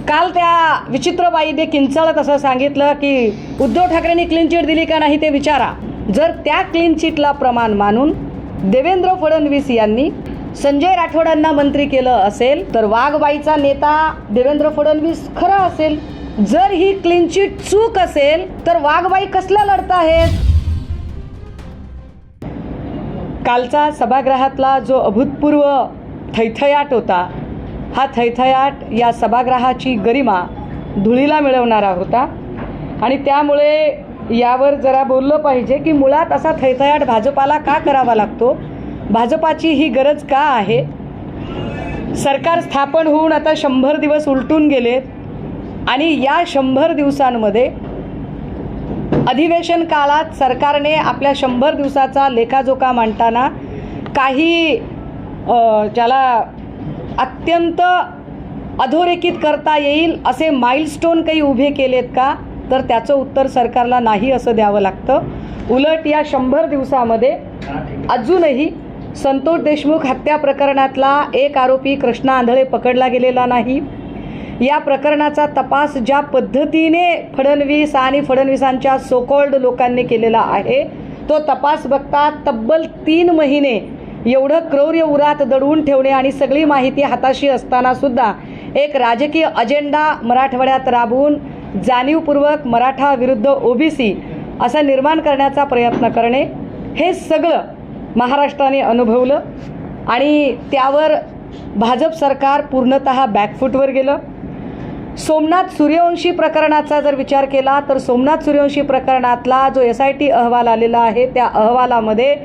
काल त्या विचित्रबाईने किंचाळत असं सांगितलं की उद्धव ठाकरेंनी क्लीन चिट दिली का नाही ते विचारा। जर त्या क्लीन चिटला प्रमाण मानून देवेंद्र फडणवीस यांनी संजय राठोडांना मंत्री केलं असेल तर वाघबाईचा नेता देवेंद्र फडणवीस खरा असेल। जर ही क्लीन चिट चूक असेल तर वाघबाई कसला लढत आहेत। कालचा सभागृहातला जो अभूतपूर्व थैथयाट होता, हा थैथयाट या सभागृहाची गरिमा धुळीला मिळवणारा होता आणि त्यामुळे यावर जरा बोललं पाहिजे की मुळात असा थैथयाट भाजपाला का करावा लागतो, भाजपाची ही गरज का आहे। सरकार स्थापन होऊन आता 100 दिवस उलटून गेलेत आणि या 100 दिवसांमध्ये अधिवेशन काळात सरकारने आपल्या 100 दिवसाचा लेखाजोखा मांडताना काही ज्याला अत्यंत अधोरेखित करता येईल असे माइलस्टोन काही उभे केलेत का, तर त्याचं उत्तर सरकारला नाही असं द्यावं लागतं। उलट या 100 दिवसामध्ये अजूनही संतोष देशमुख हत्या प्रकरणातला एक आरोपी कृष्णा आंधळे पकडला गेलेला नाही। या प्रकरणाचा तपास ज्या पद्धतीने फडणवीस आणि फडणवीसांच्या सोकॉल्ड लोकांनी केलेला आहे तो तपास बघता तब्बल 3 महिने एवढं क्रौर्य उरात दडवून ठेवणे आणि सगळी माहिती हाताशी असताना सुद्धा एक राजकीय अजेंडा मराठवाड्यात राबवून जाणीवपूर्वक मराठा विरुद्ध ओबीसी असा निर्माण करण्याचा प्रयत्न करणे, हे सगळं महाराष्ट्राने अनुभवलं आणि त्यावर भाजप सरकार पूर्णतः बॅकफूटवर गेलं। सोमनाथ सूर्यवंशी प्रकरणाचा जर विचार केला तर सोमनाथ सूर्यवंशी प्रकरणातला जो SIT अहवाल आलेला आहे त्या अहवालामध्ये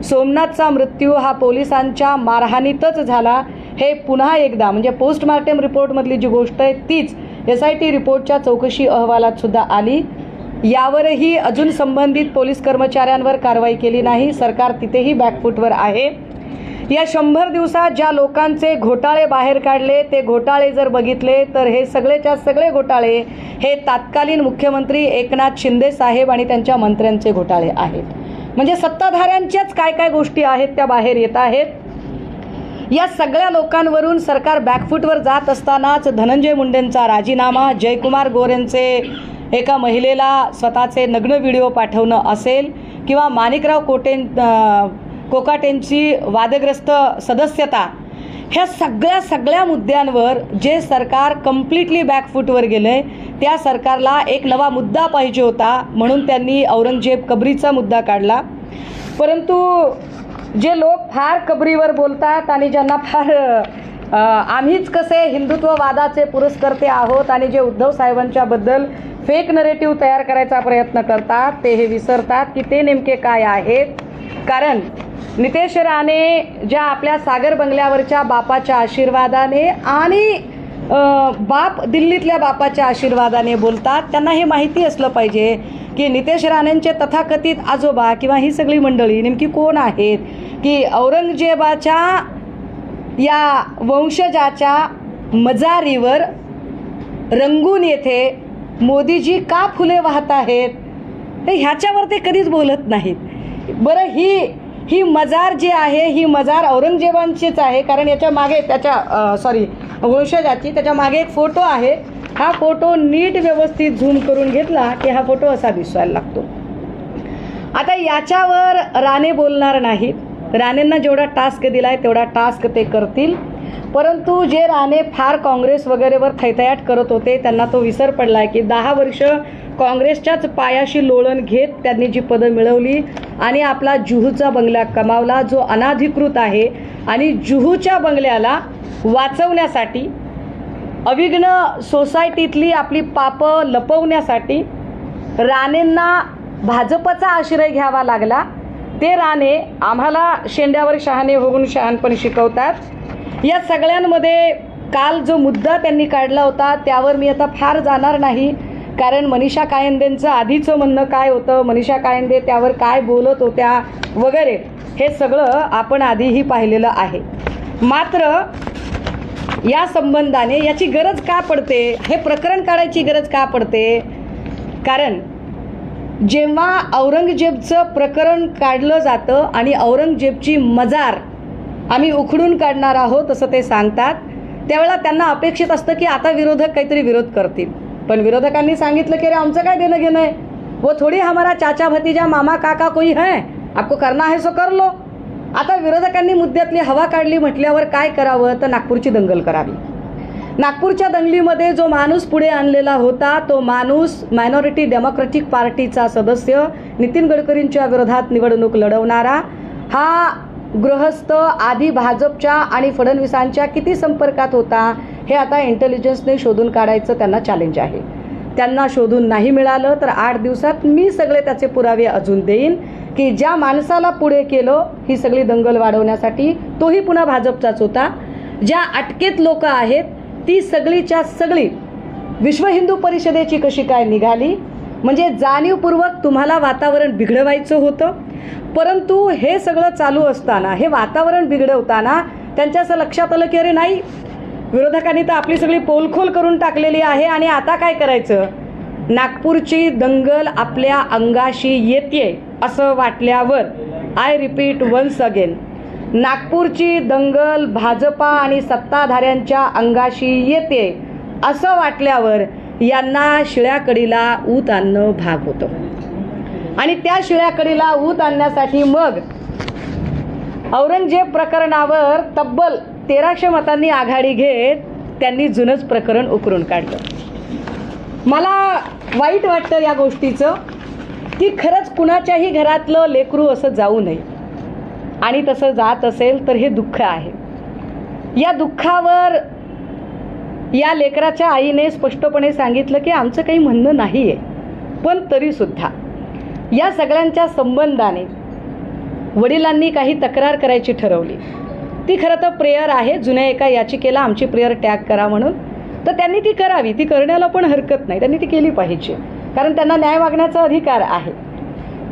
सोमनाथचा मृत्यू हा पोलिसांच्या मारहाणीतच झाला हे पुन्हा एकदा म्हणजे पोस्टमार्टम रिपोर्टमधली जी गोष्ट आहे तीच SIT रिपोर्टच्या चौकशी अहवालात सुद्धा आली। यावरही अजून संबंधित पोलीस कर्मचाऱ्यांवर कारवाई केली नाही, सरकार तिथेही बॅकफूटवर आहे। या 100 दिवसात ज्या लोकांचे घोटाळे बाहेर काढले ते घोटाळे जर बघितले तर हे सगळेच्या सगळे घोटाळे हे तत्कालीन मुख्यमंत्री एकनाथ शिंदे साहेब आणि त्यांच्या मंत्र्यांचे घोटाळे आहेत। म्हणजे सत्ताधाऱ्यांच्याच काय काय गोष्टी आहेत त्या बाहेर येत आहेत। या सगळ्या लोकांवरून सरकार बॅकफूटवर जात असतानाच धनंजय मुंडेंचा राजीनामा, जयकुमार गोरेंचे एका महिलेला स्वतःचे नग्न व्हिडिओ पाठवणं असेल किंवा माणिकराव कोकाटेंची वादग्रस्त सदस्यता, ह्या सगळ्या मुद्द्यांवर जे सरकार कम्प्लिटली बॅकफूटवर गेले त्या सरकारला एक नवा मुद्दा पाहिजे होता म्हणून त्यांनी औरंगजेब कबरीचा मुद्दा काढला। परंतु जे लोक फार कबरीवर बोलतात आणि ज्यांना फार आम्हीच कसे हिंदुत्ववादाचे पुरस्कर्ते आहोत आणि जे उद्धव साहेबांच्या बद्दल फेक नरेटिव्ह तयार करायचा प्रयत्न करतात ते हे विसरतात की ते नेमके काय आहेत। कारण नितेश राणे ज्या आपल्या सागर बंगल्यावरच्या बापाच्या आशीर्वादाने आणि बाप दिल्लीतल्या बापाच्या आशीर्वादाने बोलतात, त्यांना हे माहिती असलं पाहिजे की नितेश राणेंचे तथाकथित आजोबा किंवा ही सगळी मंडळी नेमकी कोण आहेत, की औरंगजेबाच्या या वंशजाच्या मजारीवर रंगून येथे मोदीजी का फुले वाहत आहेत, ह्याच्यावर ते कधीच बोलत नाहीत। बरं, ही मजार जी आहे ही मजार औरंगजेबांचीच आहे, कारण याच्या मागे त्याच्या वंशजाची त्याच्या मागे एक फोटो आहे। हा फोटो नीट व्यवस्थित झूम करून घेतला की हा फोटो असा दिसायला लागतो। आता याच्यावर राणे बोलणार नाहीत, राणेंना जेवढा टास्क दिलाय तेवढा टास्क ते करतील। परंतु जे राणे फार काँग्रेस वगैरेवर थैथयाट करत होते त्यांना तो विसर पडलाय की 10 वर्ष काँग्रेसच्याच पायाशी लोळण घेत त्यांनी जी पदं मिळवली आणि आपला जुहूचा बंगला कमावला जो अनाधिकृत आहे, आणि जुहूच्या बंगल्याला वाचवण्यासाठी अविघ्न सोसायटीतली आपली पापं लपवण्यासाठी राणेंना भाजपचा आश्रय घ्यावा लागला। ते राणे आम्हाला शेंड्यावर शहाणे होऊन शहाणपण शिकवतात। या सगळ्यांमध्ये काल जो मुद्दा त्यांनी काढला होता त्यावर मी आता फार जाणार नाही, कारण मनीषा कायंदेंचं आधीचं म्हणणं काय होतं, मनीषा कायंदे त्यावर काय बोलत होत्या वगैरे हे सगळं आपण आधीही पाहिलेलं आहे। मात्र या संबंधाने याची गरज का पडते, हे प्रकरण काढायची गरज का पडते, कारण जेव्हा औरंगजेबचं प्रकरण काढलं जातं आणि औरंगजेबची मजार आम्ही उखडून काढणार आहोत असं ते सांगतात, त्यावेळेला त्यांना अपेक्षित असतं की आता विरोधक काहीतरी विरोध करतील, पण विरोधकांनी सांगितलं की अरे आमचं काय देणं घेणं आहे, वो थोडी हमारा चाचा भतीजा मामा काका कोई है, आपको करना है सो कर लो. आता विरोधकांनी मुद्द्यातली हवा काढली म्हटल्यावर काय करावं तर नागपूरची दंगल करावी. नागपूरच्या दंगलीमध्ये जो माणूस पुढे आणलेला होता तो माणूस मायनॉरिटी डेमोक्रेटिक पार्टीचा सदस्य, नितीन गडकरींच्या विरोधात निवडणूक लढवणारा, हा गृहस्थ आधी भाजपच्या आणि फडणवीसांच्या किती संपर्कात होता हे आता इंटेलिजन्सने शोधून काढायचं त्यांना चॅलेंज आहे. त्यांना शोधून नाही मिळालं तर 8 दिवसात मी सगळे त्याचे पुरावे अजून देईन की ज्या माणसाला पुढे केलं ही सगळी दंगल वाढवण्यासाठी तोही पुन्हा भाजपचाच होता. ज्या अटकेत लोक आहेत ती सगळीच्या सगळी विश्व हिंदू परिषदेची कशी काय निघाली, म्हणजे जाणीवपूर्वक तुम्हाला वातावरण बिघडवायचं होतं. परंतु हे सगळं चालू असताना, हे वातावरण बिघडवताना त्यांच्या असं लक्षात आलं की अरे नाही, विरोधकांनी तर आपली सगळी पोलखोल करून टाकलेली आहे आणि आता काय करायचं. नागपूरची दंगल आपल्या अंगाशी येते असं वाटल्यावर, आय रिपीट वन्स अगेन, नागपूरची दंगल भाजपा आणि सत्ताधाऱ्यांच्या अंगाशी येते असं वाटल्यावर यांना शिळ्याकडीला ऊत आणणं भाग होतं. आणि त्या शिळ्याकडीला ऊत आणण्यासाठी मग औरंगजेब प्रकरणावर तब्बल 1300 मतांनी आघाडी घेत त्यांनी जुनंच प्रकरण उकरून काढलं. मला वाईट वाटतं या गोष्टीचं की खरंच कुणाच्याही घरातलं लेकरू असं जाऊ नये, आणि तसं जात असेल तर हे दुःख आहे. या दुःखावर या लेकराच्या आईने स्पष्टपणे सांगितलं की आमचं काही म्हणणं नाही आहे, पण तरीसुद्धा या सगळ्यांच्या संबंधाने वडिलांनी काही तक्रार करायची ठरवली. ती खरं तर प्रेयर आहे, जुन्या एका याचिकेला आमची प्रेयर टॅग करा म्हणून, तर त्यांनी ती करावी, ती करण्याला पण हरकत नाही, त्यांनी ती केली पाहिजे, कारण त्यांना न्याय मागण्याचा अधिकार आहे.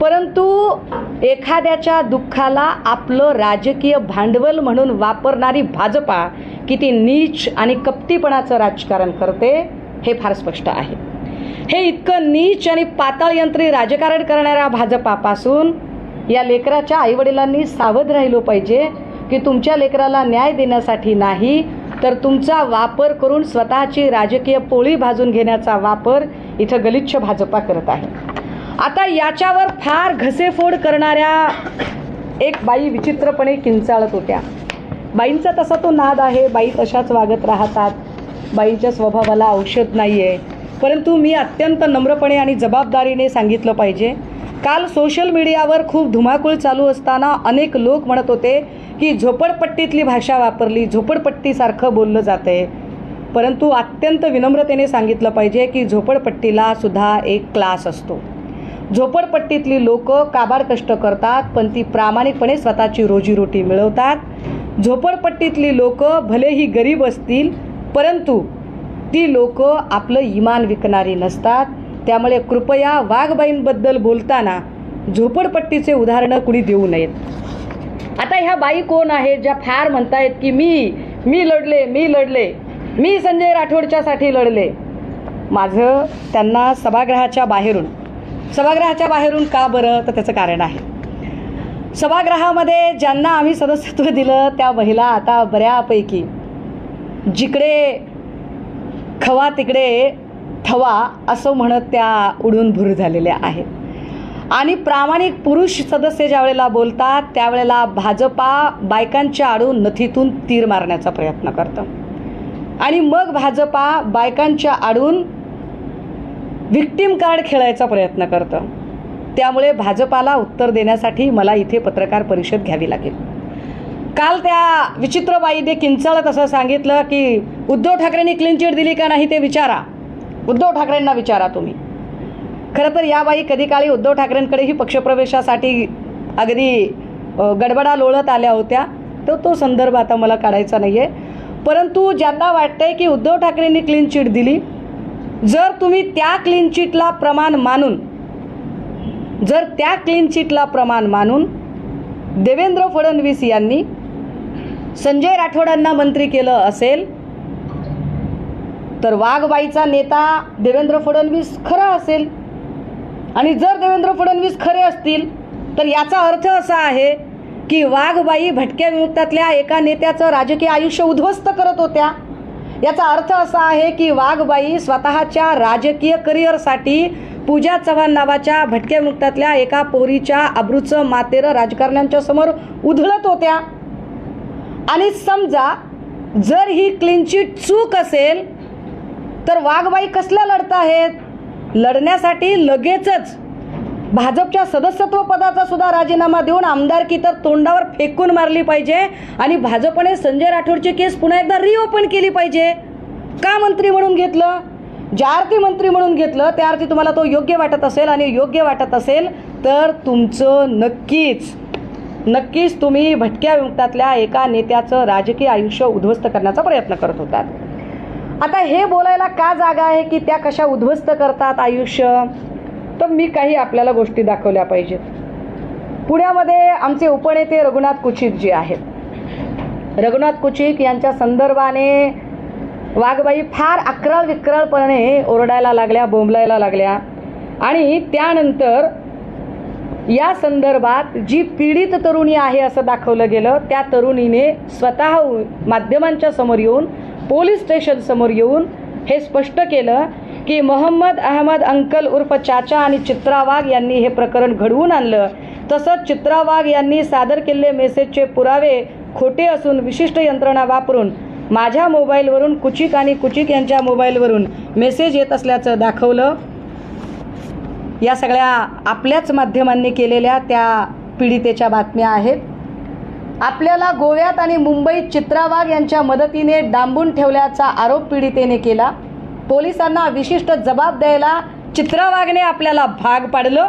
परंतु एखाद्याच्या दुःखाला आपलं राजकीय भांडवल म्हणून वापरणारी भाजपा किती नीच आणि कपटीपणाचं राजकारण करते हे फार स्पष्ट आहे. हे इतकं नीच आणि पाताळयंत्री राजकारण करणाऱ्या भाजपापासून या लेकराच्या आईवडिलांनी सावध राहिलो पाहिजे की तुमच्या लेकराला न्याय देण्यासाठी नाही तर तुमचा वापर करून स्वतःची राजकीय पोळी भाजून घेण्याचा वापर इथं गलिच्छ भाजपा करत आहे. आता याच्यावर फार घसेफोड करणाऱ्या एक बाई विचित्रपणे किंचाळत होत्या. बाईंचा तसा तो नाद आहे, बाई तशाच वागत राहतात, बाईंच्या स्वभावाला औषध नाही आहे. परंतु मी अत्यंत नम्रपणे आणि जबाबदारीने सांगितलं पाहिजे, काल सोशल मीडियावर खूप धुमाकूळ चालू असताना अनेक लोक म्हणत होते की झोपडपट्टीतली भाषा वापरली, झोपडपट्टीसारखं बोललं जातंय. परंतु अत्यंत विनम्रतेने सांगितलं पाहिजे की झोपडपट्टीला सुद्धा एक क्लास असतो. झोपडपट्टीतली लोक काबाड कष्ट करतात, पण ती प्रामाणिकपणे स्वतःची रोजीरोटी मिळवतात. झोपडपट्टीतली लोक भलेही गरीब असतील, परंतु ती लोक आपलं इमान विकणारी नसतात. त्यामुळे कृपया वाघबाईंबद्दल बोलताना झोपडपट्टीचे उदाहरणं कुणी देऊ नयेत. आता ह्या बाई कोण आहेत ज्या फार म्हणतायत की मी लढले, मी संजय राठोडच्यासाठी लढले. माझं त्यांना सभागृहाच्या बाहेरून का बरं, तर त्याचं कारण आहे. सभागृहामध्ये ज्यांना आम्ही सदस्यत्व दिलं त्या महिला आता बऱ्यापैकी जिकडे खवा तिकडे थवा असं म्हणत त्या उडून भूर झालेल्या आहेत. आणि प्रामाणिक पुरुष सदस्य ज्या वेळेला बोलतात त्यावेळेला भाजपा बायकांच्या आडून नथीतून तीर मारण्याचा प्रयत्न करतं, आणि मग भाजपा बायकांच्या आडून व्हिक्टीम कार्ड खेळायचा प्रयत्न करतं. त्यामुळे भाजपाला उत्तर देण्यासाठी मला इथे पत्रकार परिषद घ्यावी लागेल. काल त्या विचित्र बाईने किंचाळत असं सांगितलं की उद्धव ठाकरेंनी क्लीन चिट दिली का नाही ते विचारा, उद्धव ठाकरेंना विचारा तुम्ही. खरं तर या बाई कधी काळी उद्धव ठाकरेंकडेही पक्षप्रवेशासाठी अगदी गडबडा लोळत आल्या होत्या, तो संदर्भ आता मला काढायचा नाही आहे. परंतु ज्यांना वाटतंय की उद्धव ठाकरेंनी क्लीन चिट दिली, जर तुम्ही त्या क्लीन चिटला प्रमाण मानून देवेंद्र फडणवीस यांनी संजय राठोडांना मंत्री केलं असेल तर वाघबाईचा नेता देवेंद्र फडणवीस खरा असेल. आणि जर देवेंद्र फडणवीस खरे असतील तर याचा अर्थ असा आहे की वाघबाई भटक्या विमुक्तातल्या एका नेत्याचं राजकीय आयुष्य उद्ध्वस्त करत होत्या. याचा अर्थ असा आहे की वाघबाई स्वतःच्या राजकीय करिअरसाठी पूजा चव्हाण नावाच्या भटक्या मुक्तातल्या एका पोरीच्या अब्रूचं मातेरं राजकारण्यांच्या समोर उधळत होत्या. आणि समजा जर ही क्लीन चिट चूक असेल तर वाघबाई कसला लढत आहेत? लढण्यासाठी लगेचच भाजपच्या सदस्यत्व पदाचा सुद्धा राजीनामा देऊन आमदारकी तर तोंडावर फेकून मारली पाहिजे आणि भाजपने संजय राठोडची केस पुन्हा एकदा रिओपन केली पाहिजे. का मंत्री म्हणून घेतलं? ज्या अर्थी मंत्री म्हणून घेतलं त्या अर्थी तुम्हाला तो योग्य वाटत असेल आणि योग्य वाटत असेल तर तुमचं नक्कीच तुम्ही भटक्या विमुक्तातल्या एका नेत्याचं राजकीय आयुष्य उद्ध्वस्त करण्याचा प्रयत्न करत होतात. आता हे बोलायला का जागा आहे की त्या कशा उद्ध्वस्त करतात आयुष्य? तर मी काही आपल्याला गोष्टी दाखवल्या पाहिजेत. पुण्यामध्ये आमचे उपनेते रघुनाथ कुचिक जे आहेत, रघुनाथ कुचिक यांच्या संदर्भाने वाघबाई फार अक्राळ विक्राळपणे ओरडायला लागल्या, बोंबलायला लागल्या. आणि त्यानंतर या संदर्भात जी पीडित तरुणी आहे असं दाखवलं गेलं, त्या तरुणीने स्वतः माध्यमांच्या समोर येऊन, पोलीस स्टेशन समोर येऊन हे स्पष्ट केलं की मोहम्मद अहमद अंकल उर्फ चाचा आणि चित्रा वाघ यांनी हे प्रकरण घडवून आणलं. तसंच चित्रा वाघ यांनी सादर केलेले मेसेजचे पुरावे खोटे असून विशिष्ट यंत्रणा वापरून माझ्या मोबाईलवरून कुचिक आणि कुचिक यांच्या मोबाईलवरून मेसेज येत असल्याचं दाखवलं. या सगळ्या आपल्याच माध्यमांनी केलेल्या त्या पीडितेच्या बातम्या आहेत. आपल्याला गोव्यात आणि मुंबईत चित्रा वाघ यांच्या मदतीने डांबून ठेवल्याचा आरोप पीडितेने केला. पोलिसांना विशिष्ट जबाब द्यायला चित्रा वाघने आपल्याला भाग पाडलं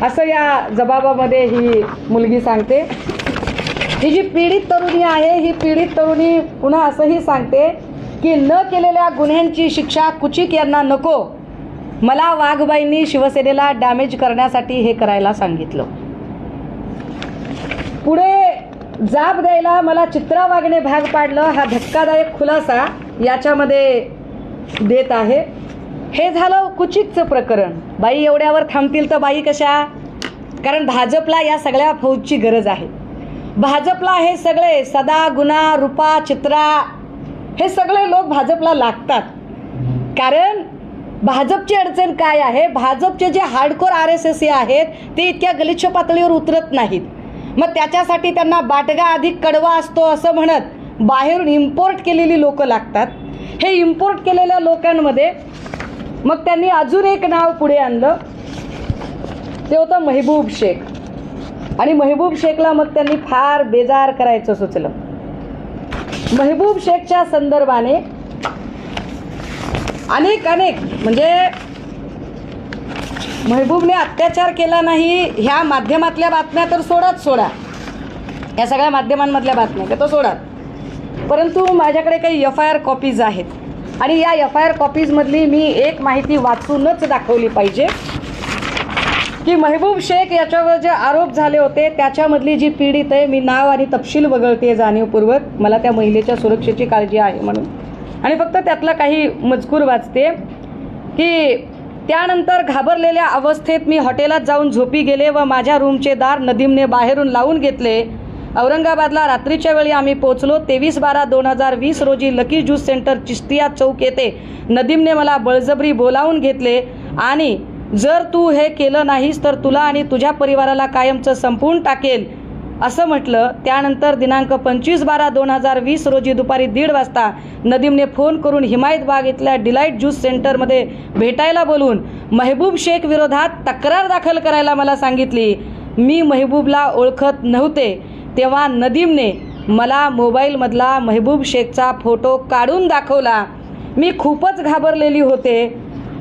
असं या जबाबामध्ये ही मुलगी सांगते. ही जी पीडित तरुणी आहे, ही पीडित तरुणी पुन्हा असंही सांगते की न केलेल्या गुन्ह्यांची शिक्षा कुचिक यांना नको, मला वाघबाईंनी शिवसेनेला डॅमेज करण्यासाठी हे करायला सांगितलं. पुढे जाब द्यायला मला चित्रा वाघने भाग पाडलं, हा धक्कादायक खुलासा याच्यामध्ये देत आहे. हे झालं कुचिकचं प्रकरण. बाई एवढ्यावर थांबतील तर बाई कशा? कारण भाजपला या सगळ्या फौजची गरज आहे. भाजपला हे सगळे सदा, गुना, रूपा, चित्रा हे सगळे लोक भाजपला लागतात. कारण भाजपची अडचण काय आहे? भाजपचे जे हार्डकोर RSS आहेत ते इतक्या गलिच्छ पातळीवर उतरत नाहीत. मग त्याच्यासाठी त्यांना बाटगा अधिक कडवा असतो असं म्हणत बाहेरून इम्पोर्ट केलेली लोक लागतात. हे इम्पोर्ट केलेल्या लोकांमध्ये मग त्यांनी अजून एक नाव पुढे आणलं, ते होतं महबूब शेख. आणि महबूब शेखला मग त्यांनी फार बेजार करायचं सुचलं. महबूब शेखच्या संदर्भाने अनेक म्हणजे महबूबने अत्याचार केला नाही ह्या माध्यमातल्या बातम्या तर सोडा, या सगळ्या माध्यमांमधल्या बातम्या तर सोडा, परंतु माझ्याकडे काही FIR कॉपीज आहेत आणि या FIR कॉपीजमधली मी एक माहिती वाचूनच दाखवली पाहिजे की महबूब शेख याच्यावर जे आरोप झाले होते त्याच्यामधली जी पीडित आहे, मी नाव आणि तपशील वगळते जाणीवपूर्वक, मला त्या महिलेच्या सुरक्षेची काळजी आहे म्हणून, आणि फक्त त्यातला काही मजकूर वाचते की त्यानंतर घाबरलेल्या अवस्थेत मी हॉटेलात जाऊन झोपी गेले व माझ्या रूमचे दार नदीमने बाहेरून लावून घेतले. औरंगाबादला रात्रीच्या वेळी आम्ही पोहोचलो. 23/12/2020 रोजी लकी ज्यूस सेंटर चिश्तिया चौक येथे नदीमने मला बळजबरी बोलावून घेतले आणि जर तू हे केलं नाहीस तर तुला आणि तुझ्या परिवाराला कायमचं संपवून टाकेल असं म्हटलं. त्यानंतर दिनांक 25/12/2020 रोजी दुपारी 1:30 वाजता नदीमने फोन करून हिमायतबाग इथल्या डिलाईट ज्यूस सेंटरमध्ये भेटायला बोलून महबूब शेख विरोधात तक्रार दाखल करायला मला सांगितली. मी महबूबला ओळखत नव्हते तेव्हा नदीमने मला मोबाईलमधला महबूब शेखचा फोटो काढून दाखवला. मी खूपच घाबरलेली होते.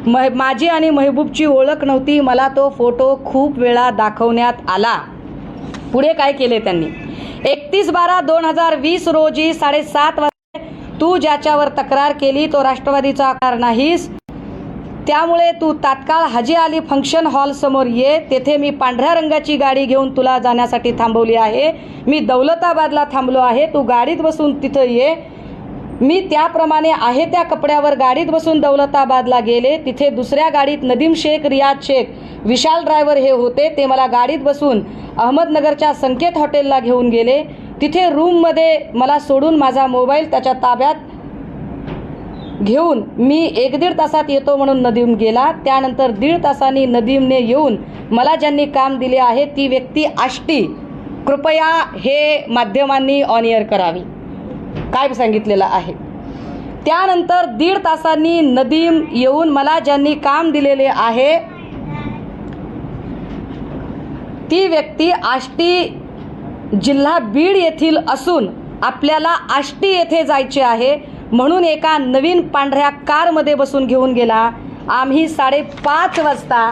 माझी आणि महबूबची ओळख नव्हती. मला तो फोटो खूप वेळा दाखवण्यात आला. पुढे काय केले त्यांनी? 31/12/2020 रोजी 7:30 वाजता तू ज्याच्यावर तक्रार केली तो राष्ट्रवादीचा आकार नाहीस, त्यामुळे तू तात्काळ हाजी अली फंक्शन हॉल समोर ये. तेथे मी पांढऱ्या रंगाची गाडी घेऊन तुला जाण्यासाठी थांबवली आहे. मी दौलताबादला थांबलो आहे, तू गाडीत बसून तिथं ये. मी त्याप्रमाणे आहे त्या कपड्यावर गाडीत बसून दौलताबादला गेले. तिथे दुसऱ्या गाडीत नदीम शेख, रियाज शेख, विशाल ड्रायव्हर हे होते. ते मला गाडीत बसून अहमदनगरच्या संकेत हॉटेलला घेऊन गेले. तिथे रूममध्ये मला सोडून माझा मोबाईल त्याच्या ताब्यात घेऊन मी 1-1.5 तासात येतो म्हणून नदीम गेला. त्यानंतर 1.5 तासांनी नदीमने येऊन मला ज्यांनी काम दिले आहे ती व्यक्ती आष्टी. कृपया हे माध्यमांनी ऑन एअर करावी काय सांगितलेलं आहे. त्यानंतर 1.5 तासांनी नदीम येऊन मला ज्यांनी काम दिलेले आहे ती व्यक्ती आष्टी जिल्हा बीड येथील असून आपल्याला आष्टी येथे जायचे आहे म्हणून एका नवीन पांढऱ्या कारमध्ये बसून घेऊन गेला. आम्ही 5:30 वाजता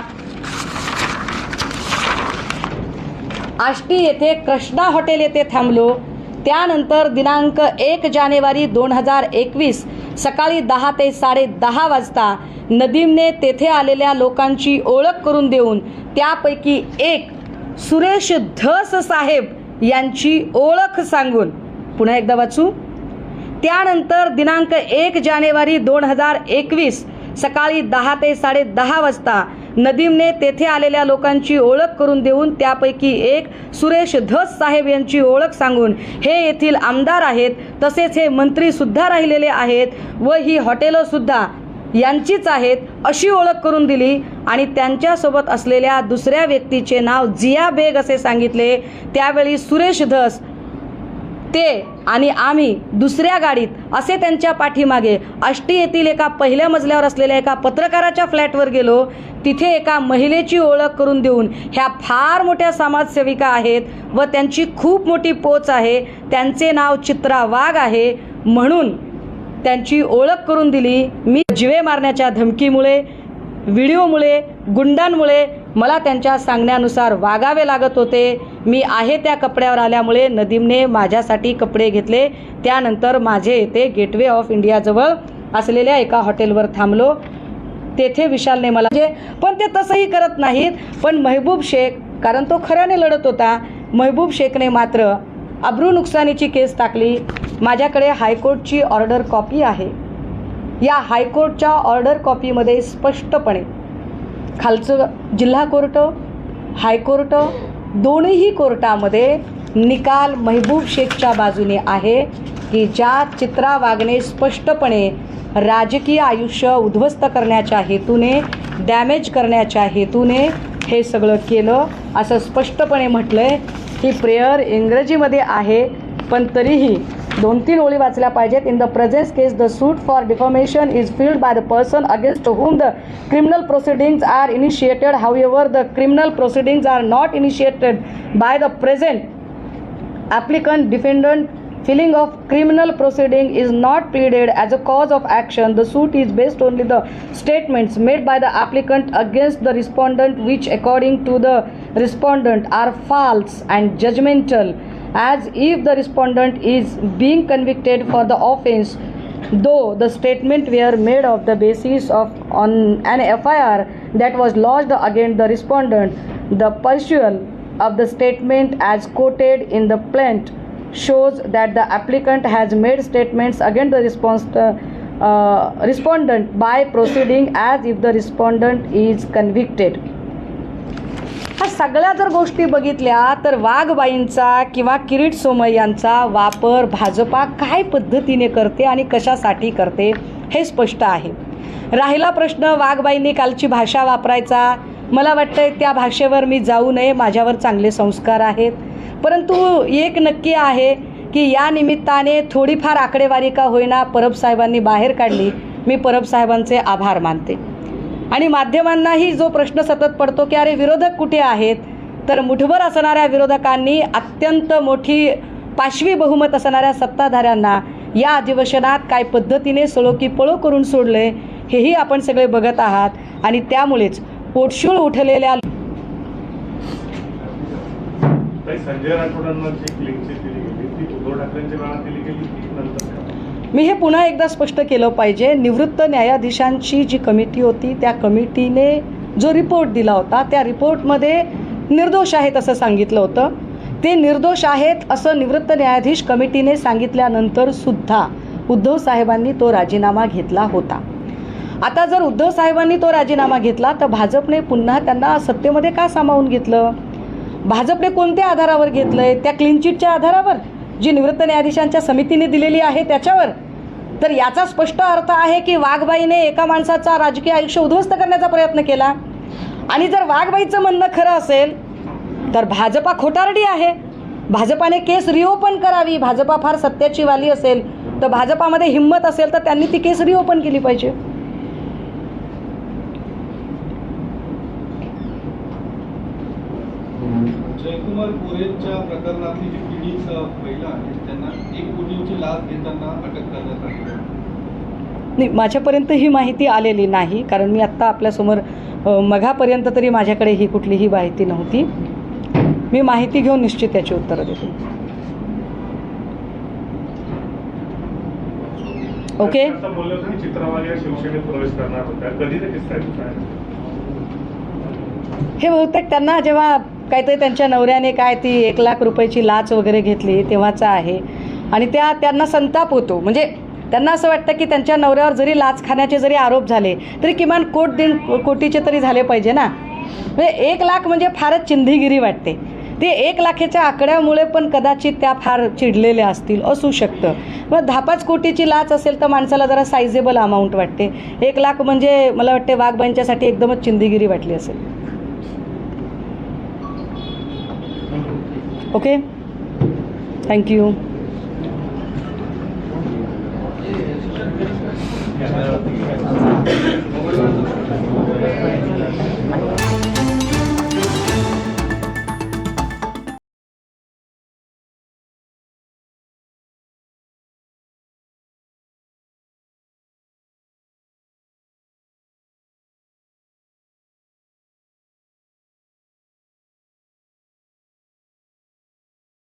आष्टी येथे कृष्णा हॉटेल येथे थांबलो. त्यानंतर दिनांक 1 जानेवारी 2021 सकाळी 10 ते 10:30 वाजता नदीमने तेथे आलेल्या लोकांची ओळख करून देऊन त्यापैकी एक सुरेश धस साहेब यांची ओळख सांगून पुन्हा एकदा वाचू. त्यानंतर दिनांक 1 जानेवारी 2021 सकाळी 10 ते 10:30 वाजता नदीमने तेथे आलेल्या लोकांची ओळख करून देऊन त्यापैकी एक सुरेश धस साहेब यांची ओळख सांगून हे येथील आमदार आहेत तसेच हे मंत्री सुद्धा राहिलेले आहेत व ही हॉटेलं सुद्धा यांचीच आहेत अशी ओळख करून दिली आणि त्यांच्यासोबत असलेल्या दुसऱ्या व्यक्तीचे नाव जिया बेग असे सांगितले. त्यावेळी सुरेश धस ते आणि आम्ही दुसऱ्या गाडीत असे त्यांच्या पाठीमागे आष्टी येथील एका पहिल्या मजल्यावर असलेल्या एका पत्रकाराच्या फ्लॅटवर गेलो. तिथे एका महिलेची ओळख करून देऊन ह्या फार मोठ्या समाजसेविका आहेत व त्यांची खूप मोठी पोच आहे. त्यांचे नाव चित्रा वाघ आहे म्हणून त्यांची ओळख करून दिली. मी जिवे मारण्याच्या धमकीमुळे व्हिडिओमुळे गुंडांमुळे मला त्यांच्या सांगण्यानुसार वागावे लागत होते. मी आहे त्या कपड्यावर आल्यामुळे नदीमने माझ्यासाठी कपडे घेतले. त्यानंतर माझे येथे गेटवे ऑफ इंडियाजवळ असलेल्या एका हॉटेलवर थांबलो. तेथे विशालने मला पण ते तसंही करत नाहीत. पण महबूब शेख कारण तो खऱ्याने लढत होता. महबूब शेखने मात्र अब्रू नुकसानीची केस टाकली. माझ्याकडे हायकोर्टची ऑर्डर कॉपी आहे. या हायकोर्टच्या ऑर्डर कॉपीमध्ये स्पष्टपणे खालचं जिल्हा कोर्ट हायकोर्ट दोन्ही कोर्टामध्ये निकाल महबूब शेखच्या बाजूने आहे की ज्या चित्रा वाघने स्पष्टपणे राजकीय आयुष्य उद्ध्वस्त करण्याच्या हेतूने डॅमेज करण्याच्या हेतूने हे सगळं केलं असं स्पष्टपणे म्हटलंय. ही प्रेयर इंग्रजीमध्ये आहे पण तरीही 2-3 ओळी वाचल्या पाहिजेत. In the present case the suit for deformation is filled by the person against whom the criminal proceedings are initiated. However, the criminal proceedings are not initiated by the present applicant. Defendant filing of criminal proceeding is not pleaded as a cause of action. The suit is based only the statements made by the applicant against the respondent which according to the respondent are false and judgmental, as if the respondent is being convicted for the offence though the statement were made of the basis of on an FIR that was lodged against the respondent. The pursuit of the statement as quoted in the plaint shows that the applicant has made statements against the respondent by proceeding as if the respondent is convicted. ह्या सगळ्या जर गोष्टी बघितल्या तर वाघबाईंचा किंवा किरीट सोमय्यांचा वापर भाजपा काय पद्धतीने करते आणि कशासाठी करते हे स्पष्ट आहे. राहिला प्रश्न वाघबाईंनी कालची भाषा वापरायचा. मला वाटतंय त्या भाषेवर मी जाऊ नये. माझ्यावर चांगले संस्कार आहेत. परंतु एक नक्की आहे की या निमित्ताने थोडीफार आकडेवारी का होईना परब साहेबांनी बाहेर काढली. मी परब साहेबांचे आभार मानते. आणि माध्यमांनाही जो प्रश्न सतत पडतो की अरे विरोधक कुठे आहेत तर मुठभर असणाऱ्या विरोधकांनी अत्यंत मोठी 5वी बहुमत असणाऱ्या सत्ताधाऱ्यांना या अधिवेशनात काय पद्धतीने सळो की पळो करून सोडले हेही आपण सगळे बघत आहात. आणि त्यामुळेच पोटशूळ उठलेल्या संजय राठोडांना जी क्लीन चिट दिली गेली ती उद्धव ठाकरेंच्या वेळात दिली गेली की नंतर? मी हे पुन्हा एकदा स्पष्ट केलं पाहिजे. निवृत्त न्यायाधीशांची जी कमिटी होती त्या कमिटीने जो रिपोर्ट दिला होता त्या रिपोर्टमध्ये निर्दोष आहेत असं सांगितलं होतं. ते निर्दोष आहेत असं निवृत्त न्यायाधीश कमिटीने सांगितल्यानंतर सुद्धा उद्धव साहेबांनी तो राजीनामा घेतला होता. आता जर उद्धव साहेबांनी तो राजीनामा घेतला तर भाजपने पुन्हा त्यांना सत्तेमध्ये का सामावून घेतलं? भाजपने कोणत्या आधारावर घेतलंय? त्या क्लीन चिटच्या आधारावर जी निवृत्त न्यायाधीशांच्या समितीने दिलेली आहे त्याच्यावर? तर याचा स्पष्ट अर्थ आहे की वाघबाईने एका माणसाचा राजकीय आयुष्य उद्ध्वस्त करण्याचा प्रयत्न केला. आणि जर वाघबाईचं म्हणणं खरं असेल तर भाजपा खोटारडी आहे. भाजपाने केस रिओपन करावी. भाजपा फार सत्याची वाली असेल तर भाजपामध्ये हिंमत असेल तर त्यांनी ती केस रिओपन केली पाहिजे. जयकुमार गोरेच्या प्रकरणातली जी पीडित महिला आहे त्यांना 1 कोटीची लाच घेताना अटक करण्यात आली. नाही, माझ्यापर्यंत ही माहिती आलेली नाही, कारण मी आत्ता आपल्यासमोर मघापर्यंत तरी माझ्याकडे ही कुठलीही माहिती नव्हती. मी माहिती घेऊन निश्चित त्याची उत्तरं देतो. ओके. असं बोललं होतं की चित्रा वाघ या शिवसेनेत प्रवेश करणार होत्या. कधी ते किस्सा आहे? हे बहुतेक त्यांना जेव्हा काहीतरी त्यांच्या नवऱ्याने काय ती 1 लाख रुपयाची लाच वगैरे घेतली तेव्हाचा आहे. आणि त्यांना संताप होतो. म्हणजे त्यांना असं वाटतं की त्यांच्या नवऱ्यावर जरी लाच खाण्याचे जरी आरोप झाले तरी किमान 1.5 कोटीचे तरी झाले पाहिजे ना. म्हणजे 1 लाख म्हणजे फारच चिंधीगिरी वाटते. ते 1 लाखाच्या आकड्यामुळे पण कदाचित त्या फार चिडलेल्या असतील, असू शकतं. मग 10-5 कोटीची लाच असेल तर माणसाला जरा सायझेबल अमाऊंट वाटते. 1 लाख म्हणजे मला वाटते वाघबाईंच्यासाठी एकदमच चिंधीगिरी वाटली असेल. Okay, thank you.